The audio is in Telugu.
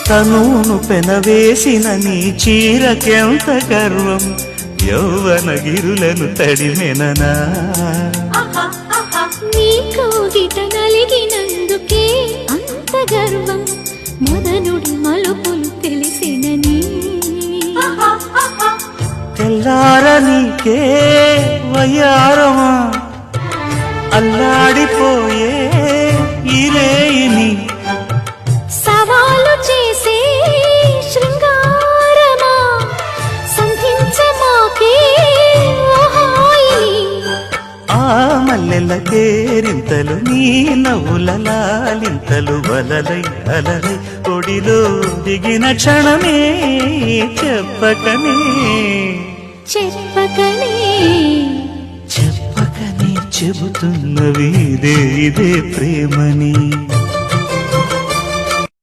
తనును పెనవేసిన నీ చీరకెంత గర్వం, యౌవన గిరులను తడిమెననా. నీ కోగిట నలిగినందుకే అంత గర్వం, మదనుడి మలుపులు తెలిసినని. తెల్లార నీకే వయ్యారమా, అల్లాడిపోయే ఇరేయిని. సవాలు చేసే శృంగారమా, సంధించమాకే ఓహాయిని. ఆ మల్లెల కేరింతలు నీ నవ్వుల లాలింతలు వలలై అలలై ఒడిలో దిగిన క్షణమే చెప్పకనే చెప్పకనే చెప్పకనే చెబుతున్నవి ఇదే ఇదే ప్రేమని.